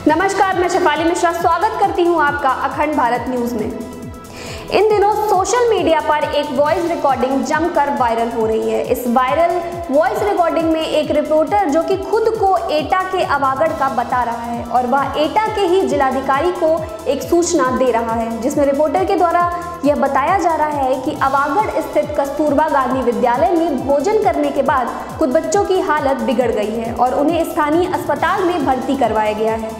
नमस्कार, मैं शेफाली मिश्रा स्वागत करती हूं आपका अखंड भारत न्यूज में। इन दिनों सोशल मीडिया पर एक वॉइस रिकॉर्डिंग जमकर वायरल हो रही है। इस वायरल वॉइस रिकॉर्डिंग में एक रिपोर्टर जो कि खुद को एटा के अवागढ़ का बता रहा है और वह एटा के ही जिलाधिकारी को एक सूचना दे रहा है, जिसमें रिपोर्टर के द्वारा यह बताया जा रहा है कि अवागढ़ स्थित कस्तूरबा गांधी विद्यालय में भोजन करने के बाद कुछ बच्चों की हालत बिगड़ गई है और उन्हें स्थानीय अस्पताल में भर्ती करवाया गया है।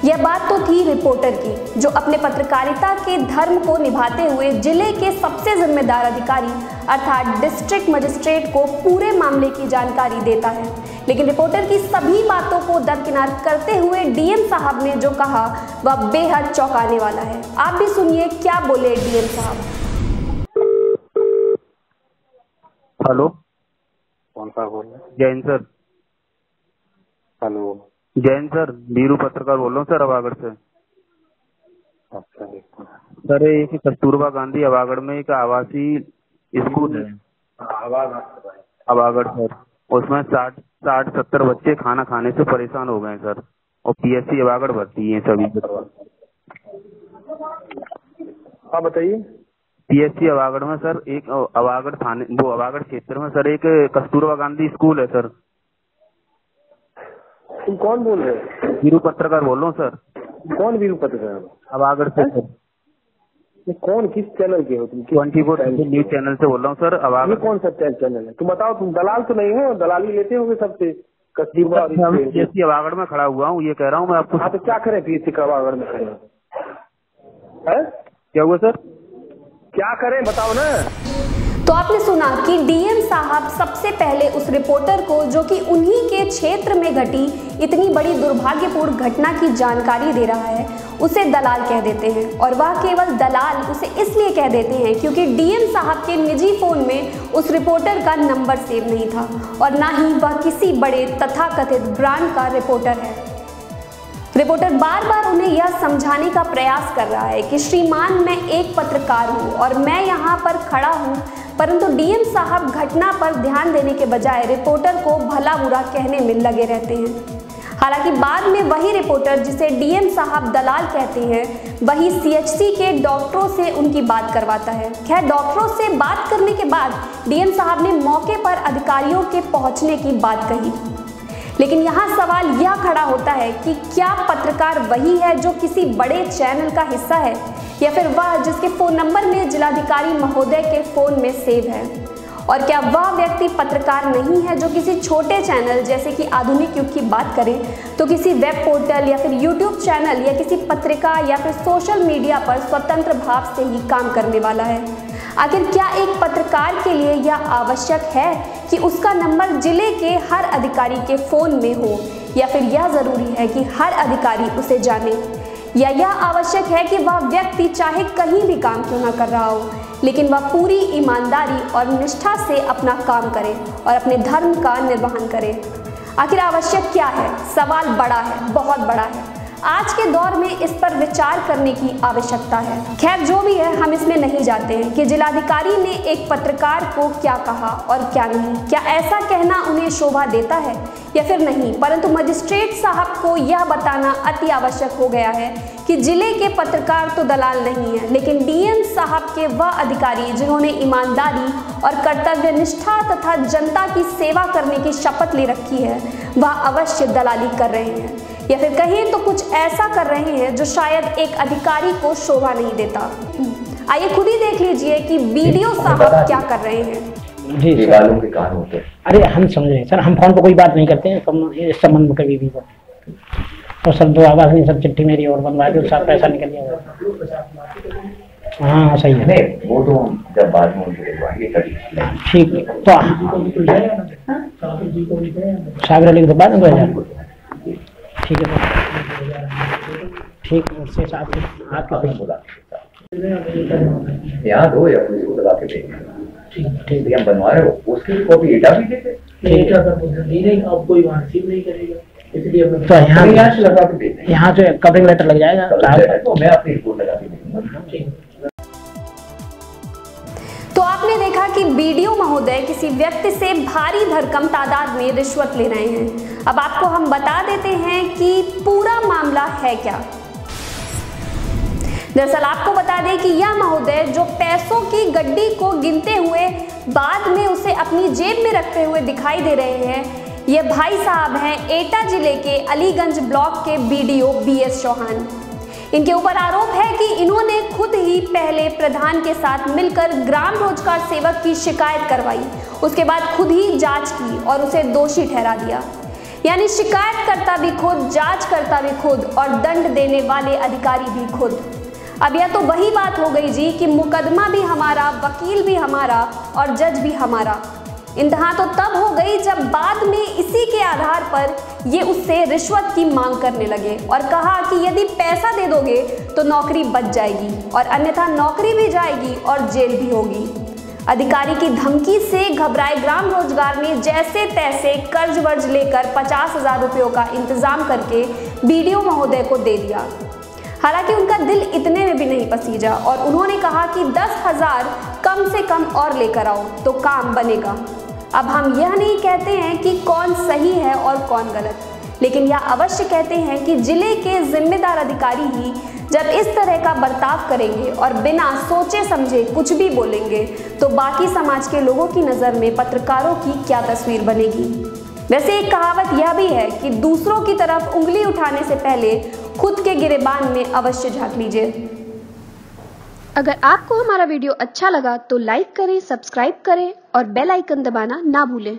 यह बात तो थी रिपोर्टर की, जो अपने पत्रकारिता के धर्म को निभाते हुए जिले के सबसे जिम्मेदार अधिकारी अर्थात डिस्ट्रिक्ट मजिस्ट्रेट को पूरे मामले की जानकारी देता है। लेकिन रिपोर्टर की सभी बातों को दरकिनार करते हुए डीएम साहब ने जो कहा वह बेहद चौंकाने वाला है। आप भी सुनिए क्या बोले डीएम साहब। हेलो, कौन सा बोल रहे? Jain sir. Hello, Jain sir, Biru पत्रकार बोल रहा हूँ सर, अवागढ़ से। अच्छा देखो सर, एक कस्तूरबा गांधी अवागढ़ में एक आवासीय स्कूल है अवागढ़ सर। उसमें 60-70 बच्चे खाना खाने से परेशान हो गए सर, और पीएससी अवागढ़ भर्ती है सभी। हाँ बताइए। पीएससी अवागढ़ में सर एक अवागढ़ थाने वो अवागढ़ क्षेत्र में सर एक कस्तूरबा गांधी स्कूल है सर। तुम कौन बोल रहे हो? बीरू पत्रकार बोल रहा हूँ सर। कौन बीरू पत्रकार? अवागढ़ से सर। ये कौन, किस चैनल के हो तुम? 24 न्यूज चैनल से बोल रहा हूँ सर। अवागढ़ ये कौन सा चैनल है? तुम बताओ, तुम दलाल तो नहीं हो? दलाली लेते होगे सबसे कस्तूरबा और पीएससी अवागढ़ में खड़ा हुआ हूँ, ये कह रहा हूँ मैं आपको। हाँ तो क्या करें पीएससी अवागढ़ में खड़े हैं? क्या हुआ सर? क्या करें बताओ ना। तो आपने सुना कि डीएम साहब सबसे पहले उस रिपोर्टर को, जो कि उन्हीं के क्षेत्र में घटी इतनी बड़ी दुर्भाग्यपूर्ण घटना की जानकारी दे रहा है, उसे दलाल कह देते हैं। और वह केवल दलाल उसे इसलिए कह देते हैं क्योंकि डीएम साहब के निजी फोन में उस रिपोर्टर का नंबर सेव नहीं था और ना ही वह किसी बड़े तथाकथित ब्रांड का रिपोर्टर है। रिपोर्टर बार बार उन्हें यह समझाने का प्रयास कर रहा है कि श्रीमान, मैं एक पत्रकार हूं और मैं यहां पर खड़ा हूं, परंतु डीएम साहब घटना पर ध्यान देने के बजाय रिपोर्टर को भला बुरा कहने में लगे रहते हैं। हालांकि बाद में वही रिपोर्टर, जिसे डीएम साहब दलाल कहते हैं, वही सीएचसी के डॉक्टरों से उनकी बात करवाता है। खैर, डॉक्टरों से बात करने के बाद डीएम साहब ने मौके पर अधिकारियों के पहुंचने की बात कही। लेकिन यहाँ सवाल यह खड़ा होता है कि क्या पत्रकार वही है जो किसी बड़े चैनल का हिस्सा है, या फिर वह जिसके फोन नंबर में जिलाधिकारी महोदय के फोन में सेव है? और क्या वह व्यक्ति पत्रकार नहीं है जो किसी छोटे चैनल, जैसे कि आधुनिक युग की बात करें तो किसी वेब पोर्टल या फिर यूट्यूब चैनल या किसी पत्रिका या फिर सोशल मीडिया पर स्वतंत्र भाव से ही काम करने वाला है? आखिर क्या एक पत्रकार के लिए यह आवश्यक है कि उसका नंबर जिले के हर अधिकारी के फोन में हो, या फिर यह जरूरी है कि हर अधिकारी उसे जाने, या यह आवश्यक है कि वह व्यक्ति चाहे कहीं भी काम क्यों ना कर रहा हो, लेकिन वह पूरी ईमानदारी और निष्ठा से अपना काम करे और अपने धर्म का निर्वहन करे? आखिर आवश्यक क्या है? सवाल बड़ा है, बहुत बड़ा है। आज के दौर में इस पर विचार करने की आवश्यकता है। खैर, जो भी है, हम इसमें नहीं जाते हैं कि जिलाधिकारी ने एक पत्रकार को क्या कहा और क्या नहीं। क्या ऐसा कहना उन्हें शोभा देता है या फिर नहीं? परंतु मजिस्ट्रेट साहब को यह बताना अति आवश्यक हो गया है कि जिले के पत्रकार तो दलाल नहीं है, लेकिन डीएम साहब के वह अधिकारी जिन्होंने ईमानदारी और कर्तव्य निष्ठा तथा जनता की सेवा करने की शपथ ले रखी है, वह अवश्य दलाली कर रहे हैं, या फिर कहें तो कुछ ऐसा कर रहे हैं जो शायद एक अधिकारी को शोभा नहीं देता। आइए खुद ही देख लीजिए कि वीडियो साहब क्या कर रहे हैं। जी सर, के कारण होते हैं। अरे हम समझे सर, हम फोन पर कोई बात नहीं करते हैं इस संबंध में कभी भी। तो सब दो आवाज नहीं, सब चिट्ठी मेरी और बनवा के साथ पैसा निकल गया। हाँ सही है, वो तो जब बाद में ठीक है। तो सागर अली के बाद में 2000 ठीक है, ठीक उससे आपके बोला यहाँ दो या पुलिस को लगा के ठीक है, हम बनवा रहे हो उसकी कॉपी एटा भी देते अब कोई वहाँ रिसीव नहीं करेगा, इसलिए तो यहाँ से कवरिंग लेटर लग जाएगा, तो मैं अपनी रिपोर्ट लगा के दूंगा। तो आपने देखा कि बीडीओ महोदय किसी व्यक्ति से भारी भरकम तादाद में रिश्वत ले रहे हैं। अब आपको हम बता देते हैं कि पूरा मामला है क्या। दरअसल आपको बता दें कि यह महोदय जो पैसों की गड्डी को गिनते हुए बाद में उसे अपनी जेब में रखते हुए दिखाई दे रहे हैं, ये भाई साहब हैं एटा जिले के अलीगंज ब्लॉक के BDO BS चौहान। इनके ऊपर आरोप है कि इन्होंने खुद ही पहले प्रधान के साथ मिलकर ग्राम रोजगार सेवक की शिकायत करवाई, उसके बाद खुद ही जांच की और उसे दोषी ठहरा दिया। यानी शिकायतकर्ता भी खुद, जांचकर्ता भी खुद और दंड देने वाले अधिकारी भी खुद। अब यह तो वही बात हो गई जी कि मुकदमा भी हमारा, वकील भी हमारा और जज भी हमारा। इंतहा तो तब हो गई जब बाद में इसी के आधार पर ये उससे रिश्वत की मांग करने लगे और कहा कि यदि पैसा दे दोगे तो नौकरी बच जाएगी और अन्यथा नौकरी भी जाएगी और जेल भी होगी। अधिकारी की धमकी से घबराए ग्राम रोजगार ने जैसे तैसे कर्ज वर्ज लेकर 50,000 रुपयों का इंतजाम करके BDO महोदय को दे दिया। हालांकि उनका दिल इतने में भी नहीं पसीजा और उन्होंने कहा कि 10,000 कम से कम और लेकर आओ तो काम बनेगा। अब हम यह नहीं कहते हैं कि कौन सही है और कौन गलत, लेकिन यह अवश्य कहते हैं कि जिले के जिम्मेदार अधिकारी ही जब इस तरह का बर्ताव करेंगे और बिना सोचे समझे कुछ भी बोलेंगे तो बाकी समाज के लोगों की नज़र में पत्रकारों की क्या तस्वीर बनेगी। वैसे एक कहावत यह भी है कि दूसरों की तरफ उंगली उठाने से पहले खुद के गिरेबान में अवश्य झांक लीजिए। अगर आपको हमारा वीडियो अच्छा लगा तो लाइक करें, सब्सक्राइब करें और बेल आइकन दबाना ना भूलें।